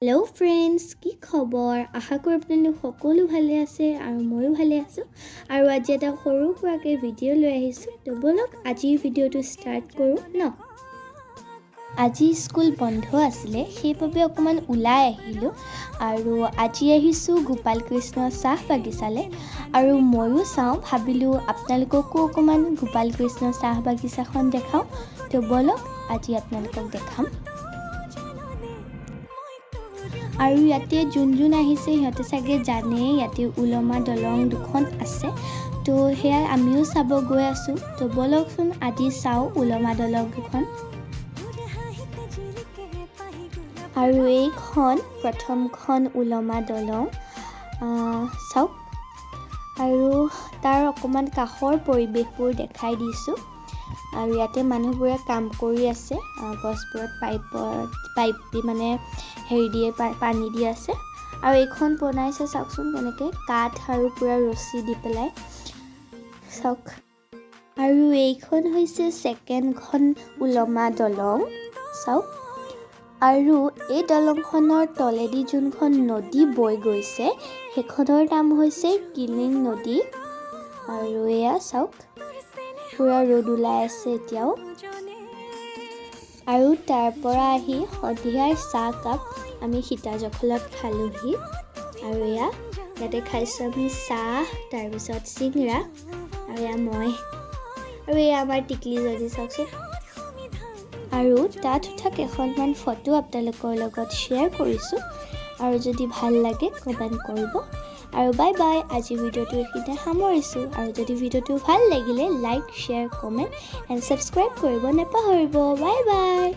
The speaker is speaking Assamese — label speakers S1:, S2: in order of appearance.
S1: হেল্ল' ফ্ৰেণ্ডছ, কি খবৰ? আশা কৰোঁ আপোনালোক সকলো ভালে আছে আৰু ময়ো ভালে আছোঁ। আৰু আজি এটা সৰু সুৰাকৈ ভিডিঅ' লৈ আহিছোঁ। তো ব'লক আজিৰ ভিডিঅ'টো ষ্টাৰ্ট কৰোঁ ন। আজি স্কুল বন্ধ আছিলে, সেইবাবে অকণমান ওলাই আহিলোঁ। আৰু আজি আহিছোঁ গোপাল কৃষ্ণ চাহ বাগিচালৈ। আৰু ময়ো চাওঁ, ভাবিলোঁ আপোনালোককো অকণমান গোপাল কৃষ্ণ চাহ বাগিচাখন দেখাওঁ। তো ব'লক আজি আপোনালোকক দেখাম। আৰু ইয়াতে যোন আহিছে সিহঁতে চাগে জানেই ইয়াতে ওলমা দলং দুখন আছে। তো সেয়া আমিও চাব গৈ আছোঁ। তো ব'লকচোন আজি চাওঁ ওলমা দলং দুখন। আৰু এইখন প্ৰথমখন ওলমা দলং, চাওক। আৰু তাৰ অকণমান কাষৰ পৰিৱেশবোৰ দেখাই দিছোঁ। আৰু ইয়াতে মানুহবোৰে কাম কৰি আছে, গছবোৰত পাইপ দি মানে হেৰি দিয়ে, পানী দি আছে। আৰু এইখন বনাইছে চাওকচোন কেনেকৈ, কাঠ আৰু পূৰা ৰছী দি পেলাই, চাওক। আৰু এইখন হৈছে ছেকেণ্ডখন ওলমা দলং, চাওক। আৰু এই দলংখনৰ তলেদি যোনখন নদী বৈ গৈছে সেইখনৰ নাম হৈছে কিলিং নদী। আৰু এয়া চাওক, পূৰা ৰ'দ ওলাই আছে এতিয়াও। আৰু তাৰ পৰা আহি সন্ধিয়াৰ চাহ কাপ আমি সীতাজখলত খালোঁহি। আৰু ইয়াতে খাইছোঁ আমি চাহ, তাৰপিছত চিংৰা, আৰু এয়া মই, আৰু এয়া আমাৰ টিকলিজনী চাওকচোন। আৰু তাত উঠা কেইখনমান ফটো আপোনালোকৰ লগত শ্বেয়াৰ কৰিছোঁ। আৰু যদি ভাল লাগে কমেণ্ট কৰিব। আৰু বাই বাই, আজি ভিডিঅ'টো এইখিনিতে সামৰিছোঁ। আৰু যদি ভিডিঅ'টো ভাল লাগিলে like, share, comment and subscribe কৰিব নাপাহৰিব। Bye bye.